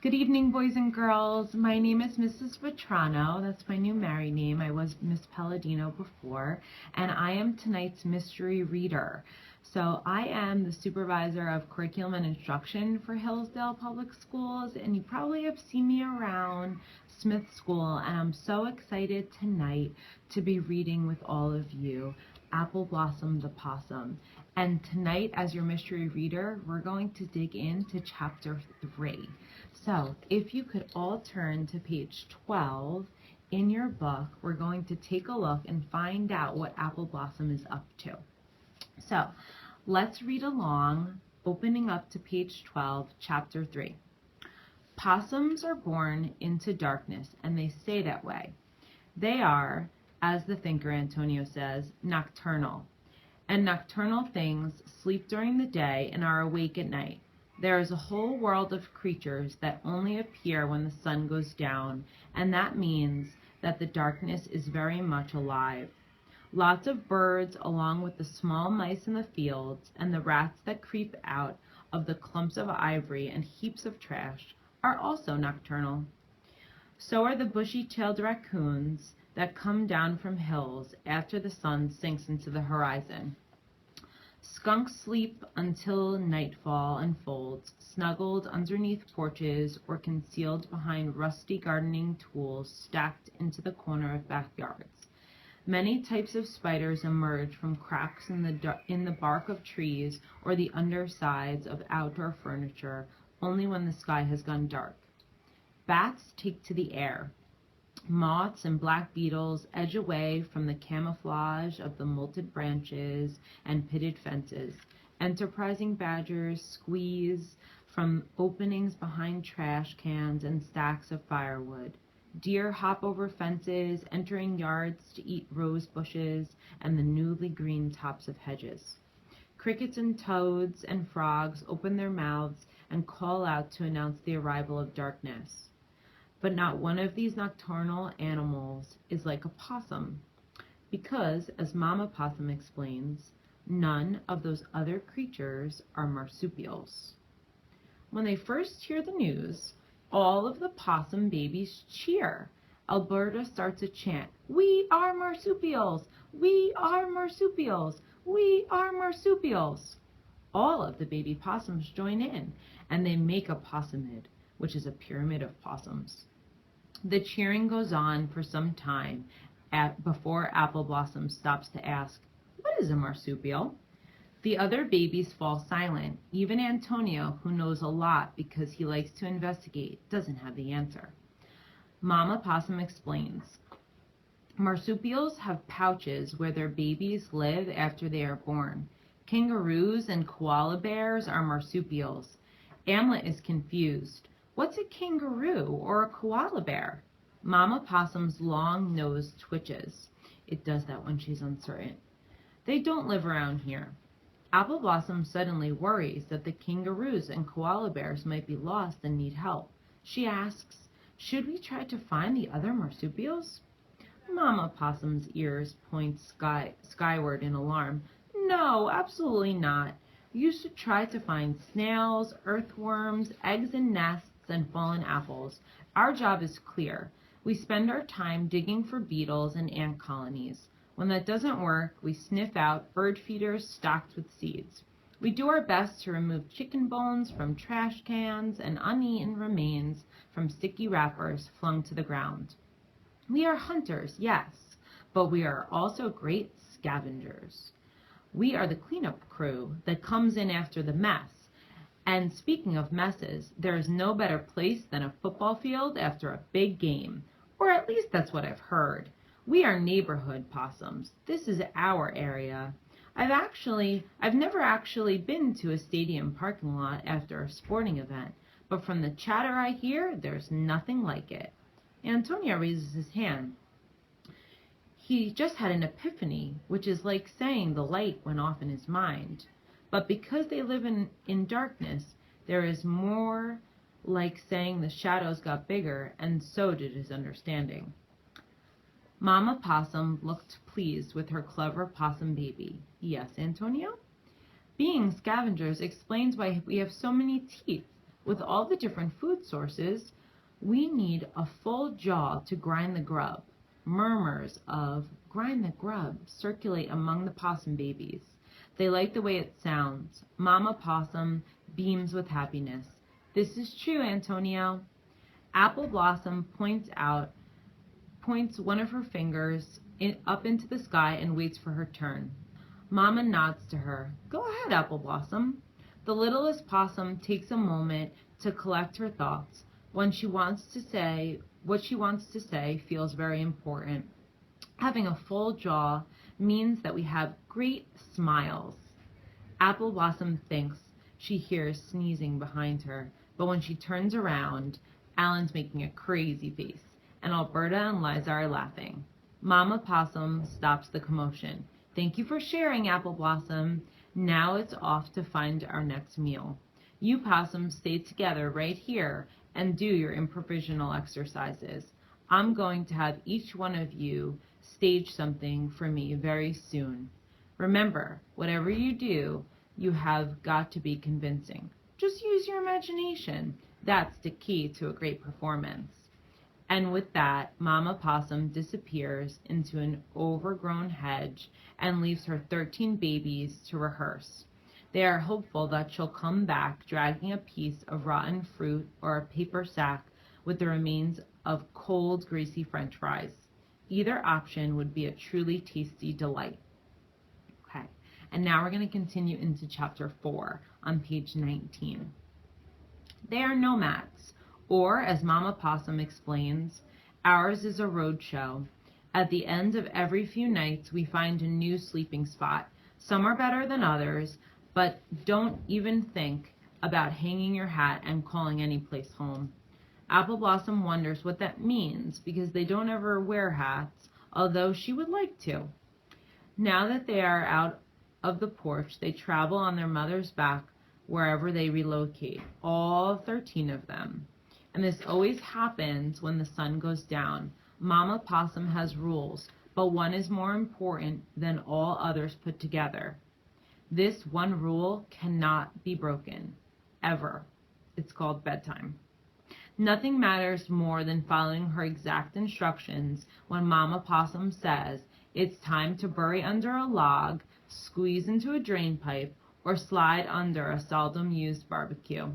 Good evening, boys and girls. My name is Mrs. Vetrano. That's my new married name. I was Miss Palladino before, and I am tonight's mystery reader. So I am the supervisor of curriculum and instruction for Hillsdale Public Schools, and you probably have seen me around Smith School, and I'm so excited tonight to be reading with all of you Appleblossom the Possum. And tonight, as your mystery reader, we're going to dig into chapter 3. So if you could all turn to page 12 in your book, we're going to take a look and find out what Appleblossom is up to. So let's read along, opening up to page 12, chapter 3. Possums are born into darkness, and they stay that way. They are, as the thinker Antonio says, nocturnal. And nocturnal things sleep during the day and are awake at night. There is a whole world of creatures that only appear when the sun goes down, and that means that the darkness is very much alive. Lots of birds, along with the small mice in the fields and the rats that creep out of the clumps of ivory and heaps of trash, are also nocturnal. So are the bushy-tailed raccoons that come down from hills after the sun sinks into the horizon. Skunks sleep until nightfall unfolds, snuggled underneath porches or concealed behind rusty gardening tools stacked into the corner of backyards. Many types of spiders emerge from cracks in the bark of trees or the undersides of outdoor furniture only when the sky has gone dark. Bats take to the air. Moths and black beetles edge away from the camouflage of the molted branches and pitted fences. Enterprising badgers squeeze from openings behind trash cans and stacks of firewood. Deer hop over fences, entering yards to eat rose bushes and the newly green tops of hedges. Crickets and toads and frogs open their mouths and call out to announce the arrival of darkness. But not one of these nocturnal animals is like a possum, because, as Mama Possum explains, none of those other creatures are marsupials. When they first hear the news, all of the possum babies cheer. Alberta starts a chant, "We are marsupials! We are marsupials! We are marsupials!" All of the baby possums join in, and they make a possumid, which is a pyramid of possums. The cheering goes on for some time before Appleblossom stops to ask, "What is a marsupial?" The other babies fall silent. Even Antonio, who knows a lot because he likes to investigate, doesn't have the answer. Mama Possum explains. Marsupials have pouches where their babies live after they are born. Kangaroos and koala bears are marsupials. Amlet is confused. What's a kangaroo or a koala bear? Mama Possum's long nose twitches. It does that when she's uncertain. They don't live around here. Appleblossom suddenly worries that the kangaroos and koala bears might be lost and need help. She asks, "Should we try to find the other marsupials?" Mama Possum's ears point skyward in alarm. "No, absolutely not. You should try to find snails, earthworms, eggs and nests, and fallen apples. Our job is clear. We spend our time digging for beetles and ant colonies. When that doesn't work, we sniff out bird feeders stocked with seeds. We do our best to remove chicken bones from trash cans and uneaten remains from sticky wrappers flung to the ground. We are hunters, yes, but we are also great scavengers. We are the cleanup crew that comes in after the mess. And speaking of messes, there is no better place than a football field after a big game. Or at least that's what I've heard. We are neighborhood possums. This is our area. I've never actually been to a stadium parking lot after a sporting event, but from the chatter I hear, there's nothing like it." Antonio raises his hand. He just had an epiphany, which is like saying the light went off in his mind. But because they live in darkness, there is more like saying the shadows got bigger, and so did his understanding. Mama Possum looked pleased with her clever possum baby. "Yes, Antonio?" "Being scavengers explains why we have so many teeth. With all the different food sources, we need a full jaw to grind the grub. Murmurs of grind the grub circulate among the possum babies. They like the way it sounds. Mama Possum beams with happiness. This is true, Antonio. Appleblossom points one of her fingers up into the sky and waits for her turn. Mama nods to her. Go ahead, Appleblossom. The littlest possum takes a moment to collect her thoughts. What she wants to say feels very important. Having a full jaw means that we have great smiles. Appleblossom thinks she hears sneezing behind her, but when she turns around, Alan's making a crazy face, and Alberta and Liza are laughing. Mama Possum stops the commotion. Thank you for sharing, Appleblossom. Now it's off to find our next meal. You possums stay together right here and do your improvisational exercises. I'm going to have each one of you stage something for me very soon. Remember, whatever you do, you have got to be convincing. Just use your imagination. That's the key to a great performance. And with that, Mama Possum disappears into an overgrown hedge and leaves her 13 babies to rehearse. They are hopeful that she'll come back dragging a piece of rotten fruit or a paper sack with the remains of cold, greasy French fries. Either option would be a truly tasty delight. Okay, and now we're going to continue into chapter 4 on page 19. They are nomads, or as Mama Possum explains, ours is a road show. At the end of every few nights, we find a new sleeping spot. Some are better than others, but don't even think about hanging your hat and calling any place home. Appleblossom wonders what that means because they don't ever wear hats, although she would like to. Now that they are out of the porch, they travel on their mother's back wherever they relocate, all 13 of them. And this always happens when the sun goes down. Mama Possum has rules, but one is more important than all others put together. This one rule cannot be broken, ever. It's called bedtime. Nothing matters more than following her exact instructions when Mama Possum says it's time to bury under a log, squeeze into a drain pipe, or slide under a seldom used barbecue.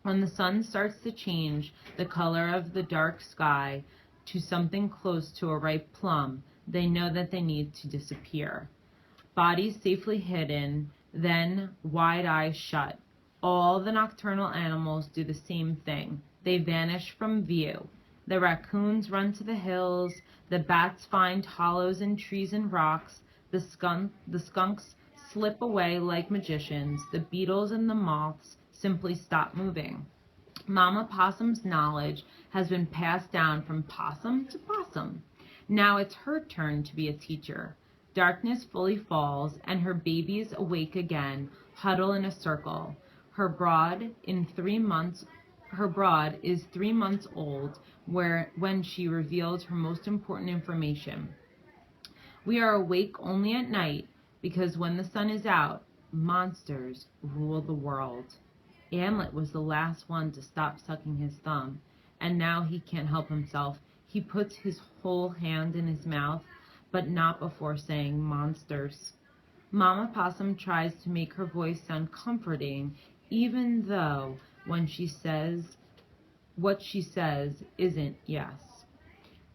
When the sun starts to change the color of the dark sky to something close to a ripe plum, they know that they need to disappear. Bodies safely hidden, then wide eyes shut. All the nocturnal animals do the same thing. They vanish from view. The raccoons run to the hills, the bats find hollows in trees and rocks, the skunks slip away like magicians, the beetles and the moths simply stop moving. Mama Possum's knowledge has been passed down from possum to possum. Now it's her turn to be a teacher. Darkness fully falls, and her babies awake again, huddle in a circle. Her brood is 3 months old when she reveals her most important information. We are awake only at night because when the sun is out, monsters rule the world. Amlet was the last one to stop sucking his thumb, and now he can't help himself. He puts his whole hand in his mouth, but not before saying monsters. Mama Possum tries to make her voice sound comforting, even though what she says isn't yes.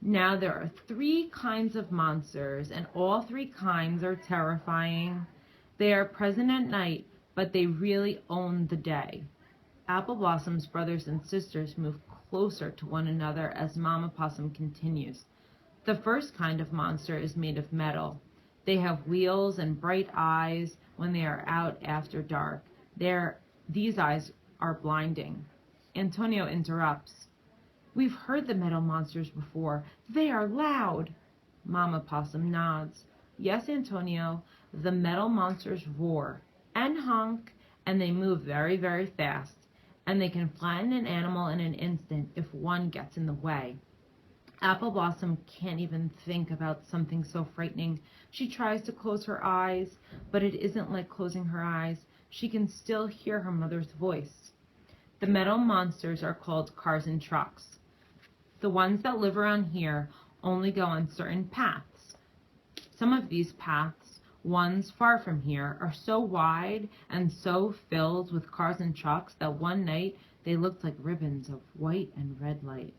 Now there are 3 kinds of monsters, and all 3 kinds are terrifying. They are present at night, but they really own the day. Appleblossam's brothers and sisters move closer to one another as Mama Possum continues. The first kind of monster is made of metal. They have wheels and bright eyes when they are out after dark. These eyes are blinding. Antonio interrupts. We've heard the metal monsters before. They are loud. Mama Possum nods. Yes, Antonio, the metal monsters roar and honk, and they move very, very fast, and they can flatten an animal in an instant if one gets in the way. Appleblossom can't even think about something so frightening. She tries to close her eyes, but it isn't like closing her eyes. She can still hear her mother's voice. The metal monsters are called cars and trucks. The ones that live around here only go on certain paths. Some of these paths, ones far from here, are so wide and so filled with cars and trucks that one night they looked like ribbons of white and red light.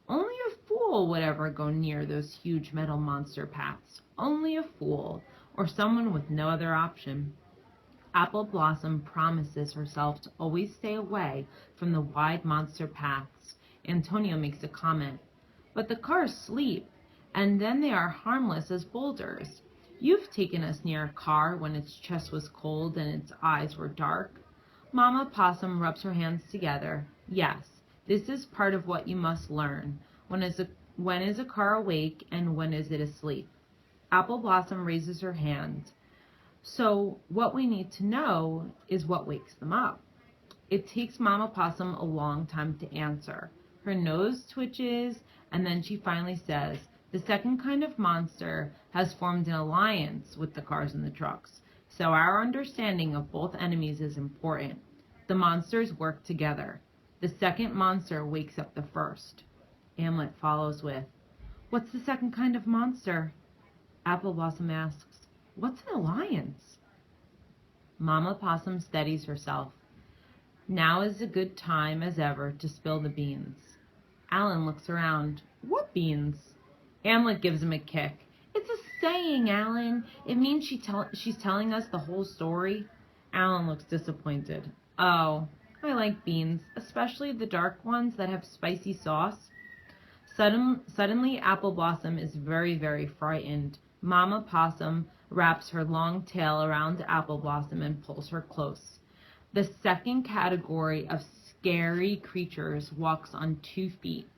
Only a fool would ever go near those huge metal monster paths. Only a fool, or someone with no other option. Appleblossom promises herself to always stay away from the wide monster paths. Antonio makes a comment. But the cars sleep, and then they are harmless as boulders. You've taken us near a car when its chest was cold and its eyes were dark. Mama Possum rubs her hands together. Yes, this is part of what you must learn. When is a car awake and when is it asleep? Appleblossom raises her hand. So what we need to know is what wakes them up. It takes Mama Possum a long time to answer. Her nose twitches, and then she finally says, the second kind of monster has formed an alliance with the cars and the trucks, so our understanding of both enemies is important. The monsters work together. The second monster wakes up the first. Hamlet follows with, what's the second kind of monster? Appleblossom asks, what's an alliance? Mama Possum steadies herself. Now is a good time as ever to spill the beans. Alan looks around. What beans? Hamlet gives him a kick. It's a saying, Alan. It means she's telling us the whole story. Alan looks disappointed. Oh, I like beans, especially the dark ones that have spicy sauce. Suddenly, Appleblossom is very, very frightened. Mama Possum wraps her long tail around Appleblossom and pulls her close. The second category of scary creatures walks on 2 feet.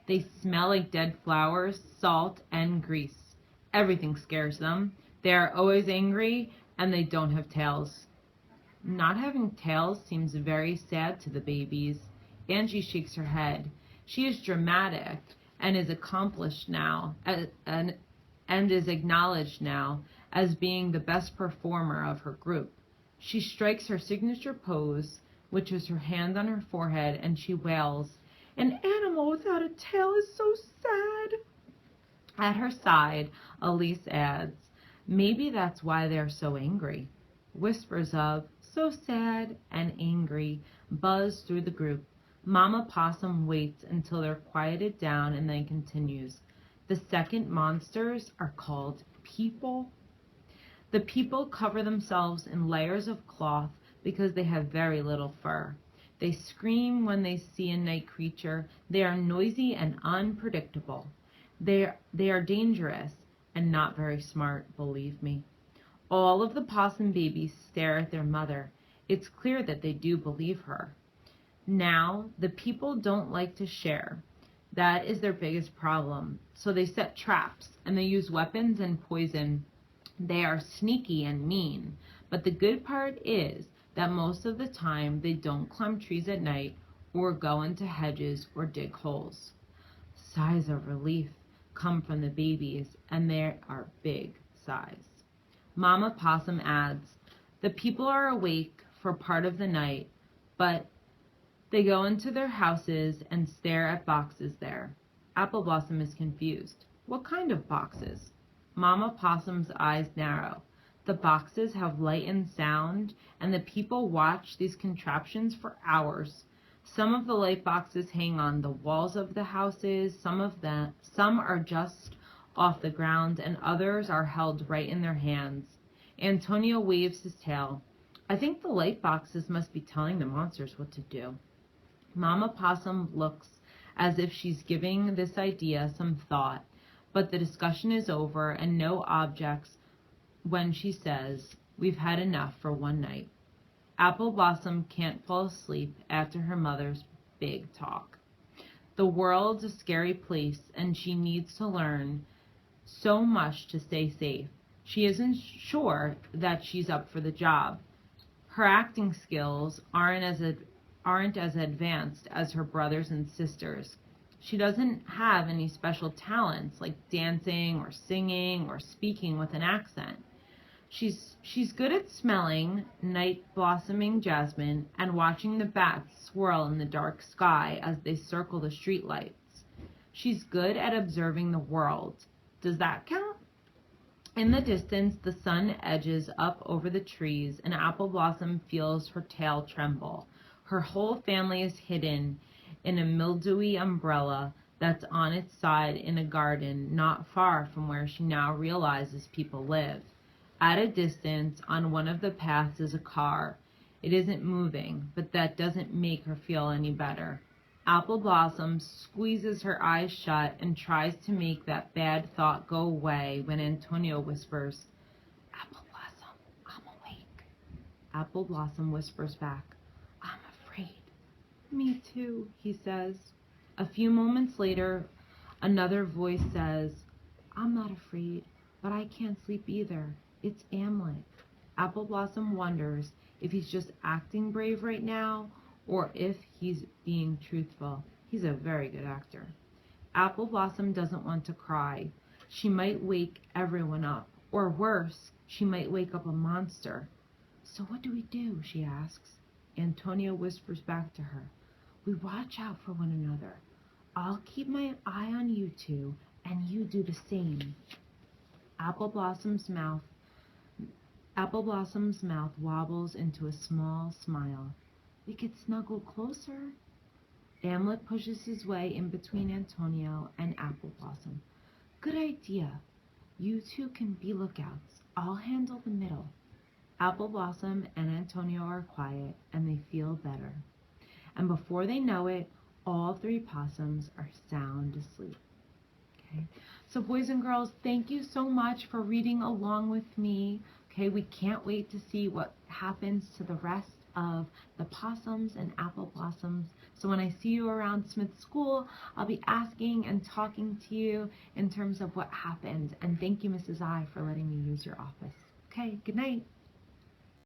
They smell like dead flowers, salt, and grease. Everything scares them. They are always angry, and they don't have tails. Not having tails seems very sad to the babies. Angie shakes her head. She is dramatic and is accomplished now, and is acknowledged now as being the best performer of her group. She strikes her signature pose, which is her hand on her forehead, and she wails, an animal without a tail is so sad. At her side, Elise adds, maybe that's why they're so angry. Whispers of, so sad and angry, buzz through the group. Mama Possum waits until they're quieted down and then continues. The second monsters are called people. The people cover themselves in layers of cloth because they have very little fur. They scream when they see a night creature. They are noisy and unpredictable. They are dangerous and not very smart, believe me. All of the possum babies stare at their mother. It's clear that they do believe her. Now, the people don't like to share. That is their biggest problem. So they set traps and they use weapons and poison. They are sneaky and mean. But the good part is that most of the time they don't climb trees at night or go into hedges or dig holes. Sighs of relief come from the babies, and they are big sighs. Mama Possum adds, the people are awake for part of the night, but they go into their houses and stare at boxes there. Appleblossom is confused. What kind of boxes? Mama Possum's eyes narrow. The boxes have light and sound, and the people watch these contraptions for hours. Some of the light boxes hang on the walls of the houses, some are just off the ground, and others are held right in their hands. Antonio waves his tail. I think the light boxes must be telling the monsters what to do. Mama Possum looks as if she's giving this idea some thought, but the discussion is over and no objects when she says, we've had enough for one night. Appleblossom can't fall asleep after her mother's big talk. The world's a scary place, and she needs to learn so much to stay safe. She isn't sure that she's up for the job. Her acting skills aren't as advanced as her brothers and sisters. She doesn't have any special talents like dancing or singing or speaking with an accent. She's good at smelling night blossoming jasmine and watching the bats swirl in the dark sky as they circle the streetlights. She's good at observing the world. Does that count? In the distance, the sun edges up over the trees, and Appleblossom feels her tail tremble. Her whole family is hidden in a mildewy umbrella that's on its side in a garden not far from where she now realizes people live. At a distance, on one of the paths, is a car. It isn't moving, but that doesn't make her feel any better. Appleblossom squeezes her eyes shut and tries to make that bad thought go away when Antonio whispers, "Appleblossom, I'm awake." Appleblossom whispers back, "I'm afraid." "Me too," he says. A few moments later, another voice says, "I'm not afraid, but I can't sleep either. It's Amlet." Appleblossom wonders if he's just acting brave right now or if he's being truthful. He's a very good actor. Appleblossom doesn't want to cry. She might wake everyone up, or worse, she might wake up a monster. "So what do we do?" she asks. Antonio whispers back to her, "We watch out for one another. I'll keep my eye on you two, and you do the same." Appleblossom Appleblossom mouth wobbles into a small smile. "We could snuggle closer." Amlet pushes his way in between Antonio and Appleblossom. "Good idea. You two can be lookouts. I'll handle the middle." Appleblossom and Antonio are quiet, and they feel better. And before they know it, all three possums are sound asleep. Okay, so boys and girls, thank you so much for reading along with me. Okay, we can't wait to see what happens to the rest of the possums and Appleblossoms. So when I see you around Smith School, I'll be asking and talking to you in terms of what happened. And thank you, Mrs. I, for letting me use your office. Okay, good night.